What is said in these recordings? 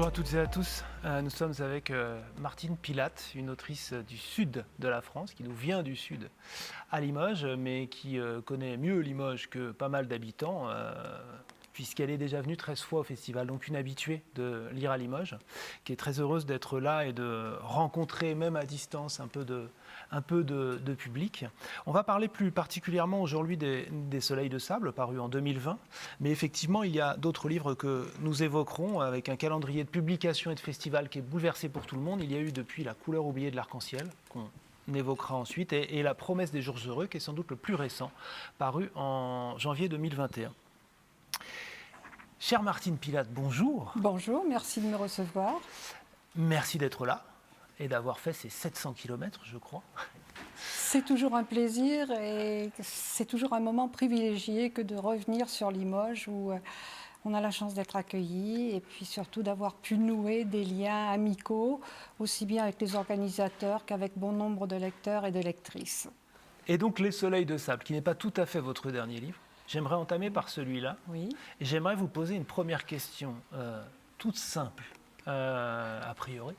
Bonjour à toutes et à tous. Nous sommes avec Martine Pilatte, une autrice du sud de la France, qui nous vient du sud à Limoges, mais qui connaît mieux Limoges que pas mal d'habitants, puisqu'elle est déjà venue 13 fois au festival, donc une habituée de lire à Limoges, qui est très heureuse d'être là et de rencontrer, même à distance, un peu de public. On va parler plus particulièrement aujourd'hui des Soleils de sable, parus en 2020, mais effectivement, il y a d'autres livres que nous évoquerons, avec un calendrier de publications et de festivals qui est bouleversé pour tout le monde. Il y a eu depuis La couleur oubliée de l'arc-en-ciel, qu'on évoquera ensuite, et La promesse des jours heureux, qui est sans doute le plus récent, paru en janvier 2021. Chère Martine Pilatte, bonjour. Bonjour, merci de me recevoir. Merci d'être là et d'avoir fait ces 700 km, je crois. C'est toujours un plaisir et c'est toujours un moment privilégié que de revenir sur Limoges où on a la chance d'être accueilli et puis surtout d'avoir pu nouer des liens amicaux, aussi bien avec les organisateurs qu'avec bon nombre de lecteurs et de lectrices. Et donc Les Soleils de sable, qui n'est pas tout à fait votre dernier livre. J'aimerais entamer par celui-là. Oui. Et j'aimerais vous poser une première question toute simple, a priori.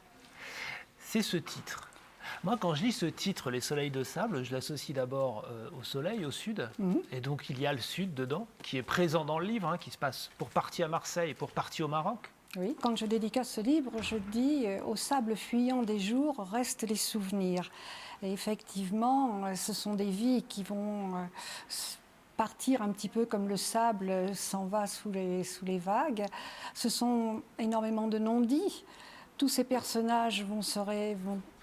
C'est ce titre. Moi, quand je lis ce titre, Les Soleils de sable, je l'associe d'abord au soleil, au sud. Et donc, il y a le sud dedans, qui est présent dans le livre, qui se passe pour partie à Marseille et pour partie au Maroc. Oui, quand je dédicace ce livre, je dis au sable fuyant des jours restent les souvenirs. Et effectivement, ce sont des vies qui vont partir un petit peu comme le sable s'en va sous les vagues. Ce sont énormément de non-dits. Tous ces personnages vont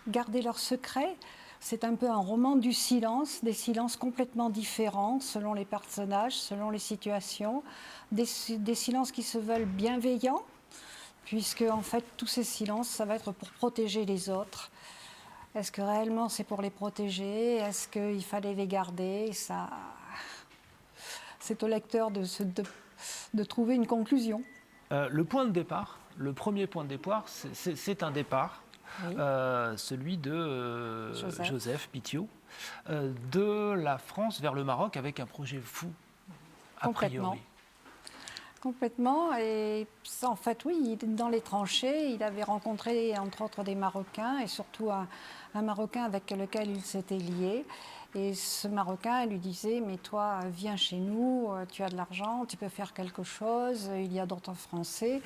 garder leurs secrets. C'est un peu un roman du silence, des silences complètement différents selon les personnages, selon les situations, des silences qui se veulent bienveillants, puisque en fait tous ces silences, ça va être pour protéger les autres. Est-ce que réellement c'est pour les protéger? Est-ce qu'il fallait les garder? Ça, c'est au lecteur de trouver une conclusion. Le point de départ, le premier point de départ, c'est un départ, oui. Celui de Joseph Pitiot, de la France vers le Maroc avec un projet fou, a priori. Complètement. Et en fait, oui, dans les tranchées, il avait rencontré entre autres des Marocains et surtout un Marocain avec lequel il s'était lié. Et ce Marocain lui disait, mais toi, viens chez nous, tu as de l'argent, tu peux faire quelque chose, il y a d'autres Français.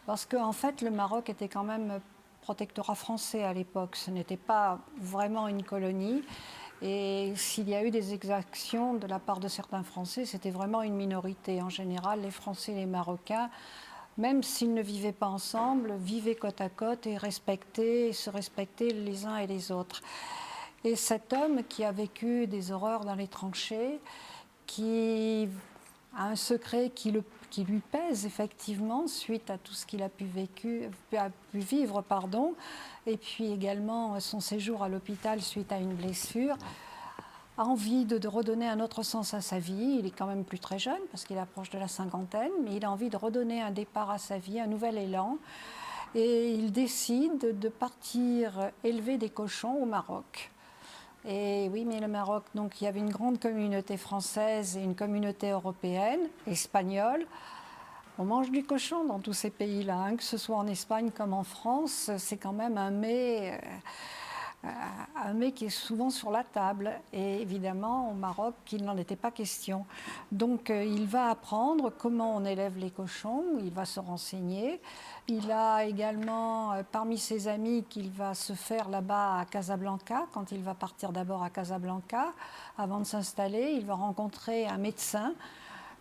Parce qu'en fait, le Maroc était quand même protectorat français à l'époque. Ce n'était pas vraiment une colonie. Et s'il y a eu des exactions de la part de certains Français, c'était vraiment une minorité. En général, les Français et les Marocains, même s'ils ne vivaient pas ensemble, vivaient côte à côte et se respectaient les uns et les autres. Et cet homme qui a vécu des horreurs dans les tranchées, qui a un secret qui lui pèse effectivement suite à tout ce qu'il a pu vivre, et puis également son séjour à l'hôpital suite à une blessure, a envie de redonner un autre sens à sa vie. Il est quand même plus très jeune parce qu'il approche de la cinquantaine, mais il a envie de redonner un départ à sa vie, un nouvel élan. Et il décide de partir élever des cochons au Maroc. Et oui, mais le Maroc, donc il y avait une grande communauté française et une communauté européenne, espagnole. On mange du cochon dans tous ces pays-là, que ce soit en Espagne comme en France. C'est quand même un mets qui est souvent sur la table. Et évidemment, au Maroc, il n'en était pas question. Donc, il va apprendre comment on élève les cochons, il va se renseigner. Il a également, parmi ses amis, qu'il va se faire là-bas à Casablanca, quand il va partir d'abord à Casablanca. Avant de s'installer, il va rencontrer un médecin.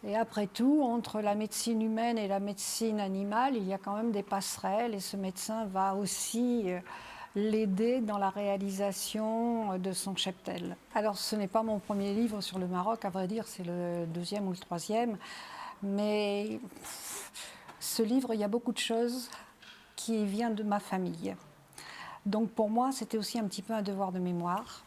Et après tout, entre la médecine humaine et la médecine animale, il y a quand même des passerelles. Et ce médecin va aussi l'aider dans la réalisation de son cheptel. Alors, ce n'est pas mon premier livre sur le Maroc, à vrai dire, c'est le deuxième ou le troisième. Mais ce livre, il y a beaucoup de choses qui viennent de ma famille. Donc, pour moi, c'était aussi un petit peu un devoir de mémoire.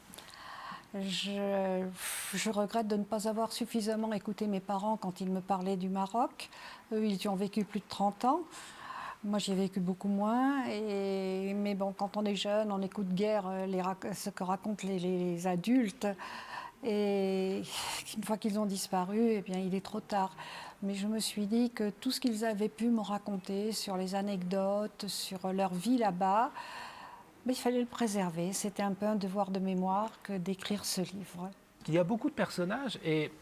Je regrette de ne pas avoir suffisamment écouté mes parents quand ils me parlaient du Maroc. Eux, ils y ont vécu plus de 30 ans. Moi, j'y ai vécu beaucoup moins. Mais bon, quand on est jeune, on écoute guère ce que racontent les adultes. Et une fois qu'ils ont disparu, eh bien, il est trop tard. Mais je me suis dit que tout ce qu'ils avaient pu me raconter sur les anecdotes, sur leur vie là-bas, il fallait le préserver. C'était un peu un devoir de mémoire que d'écrire ce livre. Il y a beaucoup de personnages et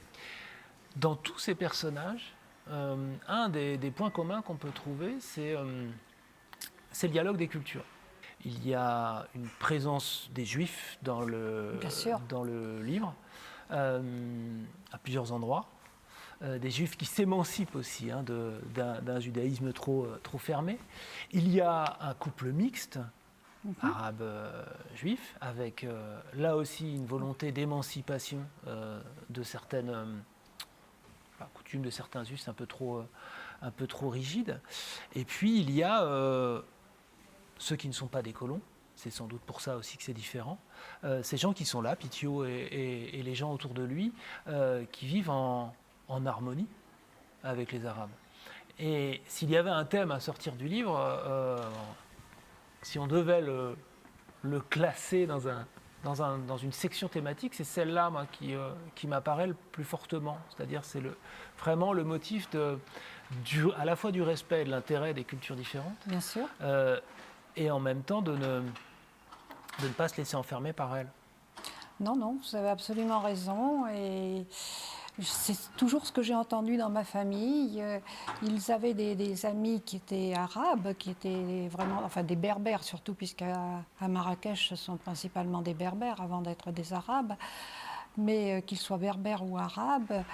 dans tous ces personnages, un des points communs qu'on peut trouver, c'est le dialogue des cultures. Il y a une présence des Juifs dans Bien sûr. dans le livre, à plusieurs endroits. Des Juifs qui s'émancipent aussi d'un judaïsme trop fermé. Il y a un couple mixte, arabe-juif, avec là aussi une volonté d'émancipation de certaines coutumes de certains Juifs un peu trop rigides. Et puis il y a ceux qui ne sont pas des colons, c'est sans doute pour ça aussi que c'est différent. Ces gens qui sont là, Pitio et les gens autour de lui, qui vivent en harmonie avec les Arabes. Et s'il y avait un thème à sortir du livre, si on devait le classer dans une section thématique, c'est celle-là moi, qui m'apparaît le plus fortement. C'est-à-dire c'est vraiment le motif à la fois du respect et de l'intérêt des cultures différentes. Bien sûr. Et en même temps de ne pas se laisser enfermer par elles. Non, non, vous avez absolument raison. Et c'est toujours ce que j'ai entendu dans ma famille. Ils avaient des amis qui étaient arabes, qui étaient vraiment, enfin des berbères surtout, puisqu'à Marrakech, ce sont principalement des berbères avant d'être des arabes. Mais qu'ils soient berbères ou arabes,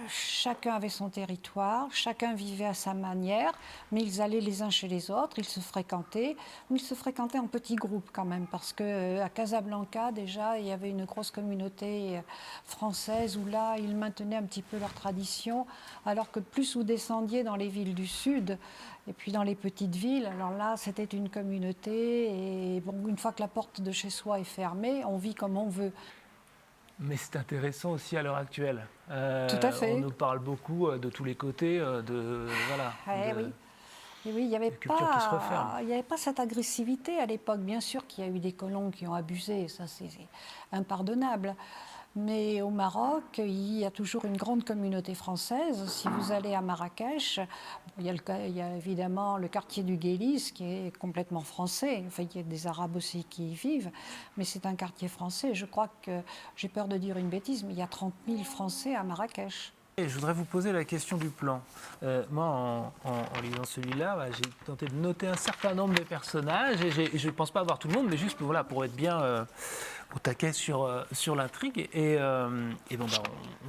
chacun avait son territoire, chacun vivait à sa manière, mais ils allaient les uns chez les autres, ils se fréquentaient, mais ils se fréquentaient en petits groupes quand même, parce qu'à Casablanca, déjà, il y avait une grosse communauté française où là, ils maintenaient un petit peu leur tradition, alors que plus vous descendiez dans les villes du sud, et puis dans les petites villes, alors là, c'était une communauté, et bon, une fois que la porte de chez soi est fermée, on vit comme on veut. Mais c'est intéressant aussi à l'heure actuelle. Tout à fait. On nous parle beaucoup de tous les côtés, Oui. Et oui, il n'y avait, culture qui se referme. il y avait pas cette agressivité à l'époque. Bien sûr qu'il y a eu des colons qui ont abusé, ça c'est impardonnable. Mais au Maroc, il y a toujours une grande communauté française. Si vous allez à Marrakech, il y a évidemment le quartier du Guélis qui est complètement français. Enfin, il y a des Arabes aussi qui y vivent, mais c'est un quartier français. Je crois que, j'ai peur de dire une bêtise, mais il y a 30 000 Français à Marrakech. Et je voudrais vous poser la question du plan. Moi, en lisant celui-là, j'ai tenté de noter un certain nombre de personnages, et je ne pense pas avoir tout le monde, mais juste pour être bien au taquet sur l'intrigue. Et on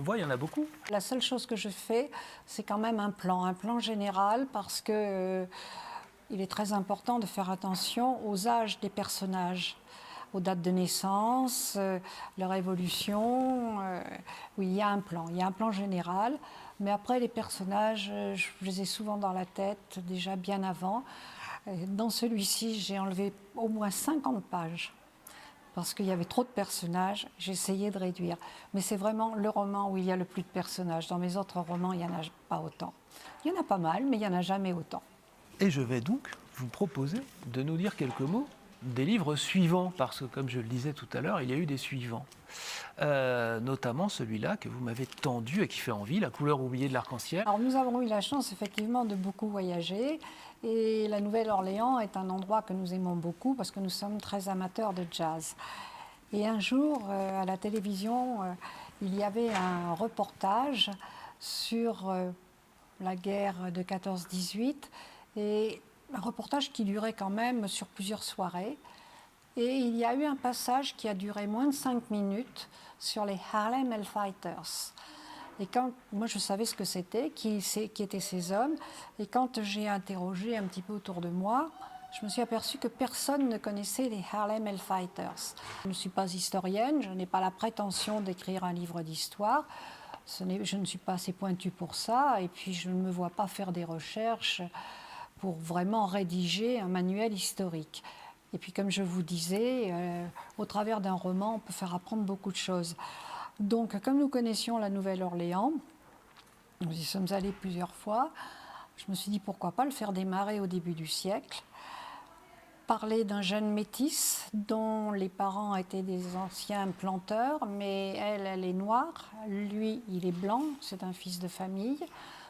voit, il y en a beaucoup. La seule chose que je fais, c'est quand même un plan général, parce que il est très important de faire attention aux âges des personnages, aux dates de naissance, leur évolution. Oui, il y a un plan général. Mais après, les personnages, je les ai souvent dans la tête, déjà bien avant. Dans celui-ci, j'ai enlevé au moins 50 pages. Parce qu'il y avait trop de personnages, j'ai essayé de réduire. Mais c'est vraiment le roman où il y a le plus de personnages. Dans mes autres romans, il n'y en a pas autant. Il y en a pas mal, mais il n'y en a jamais autant. Et je vais donc vous proposer de nous dire quelques mots des livres suivants, parce que comme je le disais tout à l'heure, il y a eu des suivants. Notamment celui-là que vous m'avez tendu et qui fait envie, La couleur oubliée de l'arc-en-ciel. Alors nous avons eu la chance effectivement de beaucoup voyager, et la Nouvelle-Orléans est un endroit que nous aimons beaucoup parce que nous sommes très amateurs de jazz. Et un jour, à la télévision, il y avait un reportage sur la guerre de 14-18, et un reportage qui durait quand même sur plusieurs soirées. Et il y a eu un passage qui a duré moins de 5 minutes sur les Harlem Hellfighters. Et quand moi je savais ce que c'était, qui étaient ces hommes, et quand j'ai interrogé un petit peu autour de moi, je me suis aperçue que personne ne connaissait les Harlem Hellfighters. Je ne suis pas historienne, je n'ai pas la prétention d'écrire un livre d'histoire. Je ne suis pas assez pointue pour ça, et puis je ne me vois pas faire des recherches pour vraiment rédiger un manuel historique. Et puis comme je vous disais, au travers d'un roman, on peut faire apprendre beaucoup de choses. Donc comme nous connaissions la Nouvelle-Orléans, nous y sommes allés plusieurs fois, je me suis dit pourquoi pas le faire démarrer au début du siècle. parler d'un jeune métis dont les parents étaient des anciens planteurs, mais elle est noire, lui, il est blanc, c'est un fils de famille.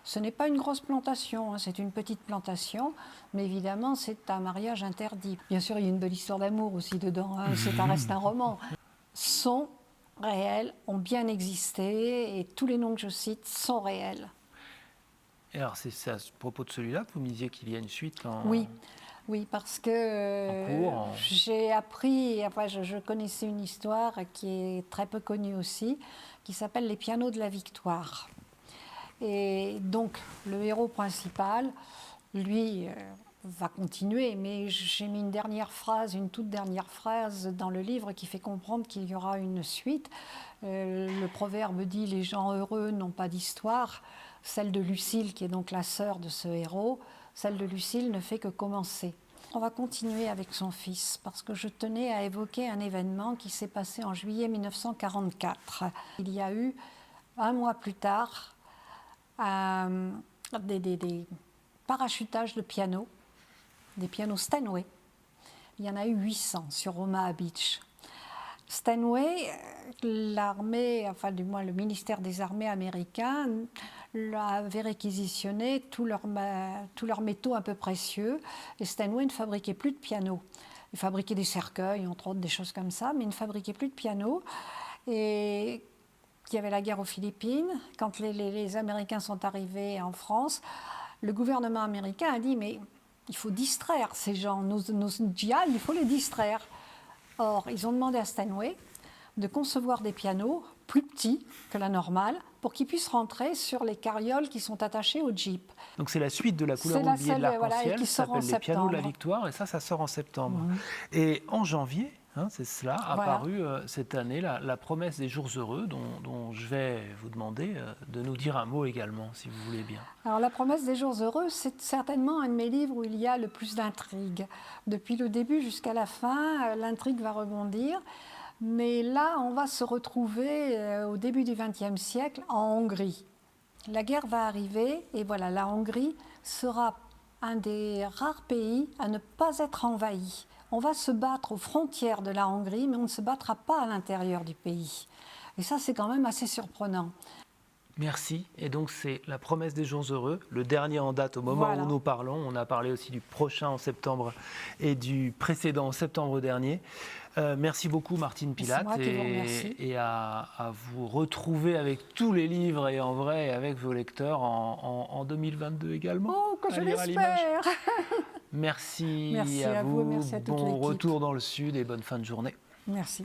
Ce n'est pas une grosse plantation, hein, c'est une petite plantation, mais évidemment, c'est un mariage interdit. Bien sûr, il y a une belle histoire d'amour aussi dedans, hein, reste un roman. Sont réels, ont bien existé, et tous les noms que je cite sont réels. Et alors, c'est à ce propos de celui-là que vous me disiez qu'il y a une suite en... Oui. Oui, parce que j'ai appris, enfin, je connaissais une histoire qui est très peu connue aussi, qui s'appelle Les pianos de la victoire. Et donc, le héros principal, lui, va continuer, mais j'ai mis une toute dernière phrase dans le livre qui fait comprendre qu'il y aura une suite. Le proverbe dit « Les gens heureux n'ont pas d'histoire ». Celle de Lucile, qui est donc la sœur de ce héros, celle de Lucile ne fait que commencer. On va continuer avec son fils, parce que je tenais à évoquer un événement qui s'est passé en juillet 1944. Il y a eu, un mois plus tard, des parachutages de pianos, des pianos Steinway. Il y en a eu 800 sur Omaha Beach. Steinway, l'armée, enfin du moins le ministère des Armées américain, avait réquisitionné tous leurs métaux un peu précieux. Et Steinway ne fabriquait plus de pianos. Il fabriquait des cercueils, entre autres, des choses comme ça, mais il ne fabriquait plus de pianos. Et il y avait la guerre aux Philippines. Quand les Américains sont arrivés en France, le gouvernement américain a dit « mais il faut distraire ces gens, nos GI, il faut les distraire ». Or, ils ont demandé à Steinway de concevoir des pianos plus petits que la normale pour qu'ils puissent rentrer sur les carrioles qui sont attachées au Jeep. Donc c'est la suite de la couleur oubliée de l'arc-en-ciel, qui ça s'appelle Les pianos de la victoire, et ça sort en septembre. Et en janvier, c'est cela, apparu cette année la promesse des jours heureux, dont je vais vous demander de nous dire un mot également, si vous voulez bien. Alors la promesse des jours heureux, c'est certainement un de mes livres où il y a le plus d'intrigue. Depuis le début jusqu'à la fin, l'intrigue va rebondir. Mais là, on va se retrouver au début du XXe siècle en Hongrie. La guerre va arriver et voilà, la Hongrie sera un des rares pays à ne pas être envahi. On va se battre aux frontières de la Hongrie, mais on ne se battra pas à l'intérieur du pays. Et ça, c'est quand même assez surprenant. Merci. Et donc, c'est la promesse des jours heureux, le dernier en date au moment où nous parlons. On a parlé aussi du prochain en septembre et du précédent en septembre dernier. Merci beaucoup, Martine Pilatte. Et à vous retrouver avec tous les livres et en vrai avec vos lecteurs en 2022 également. Oh, que je l'espère. Merci, à vous et merci à toute l'équipe. Bon retour dans le Sud et bonne fin de journée. Merci.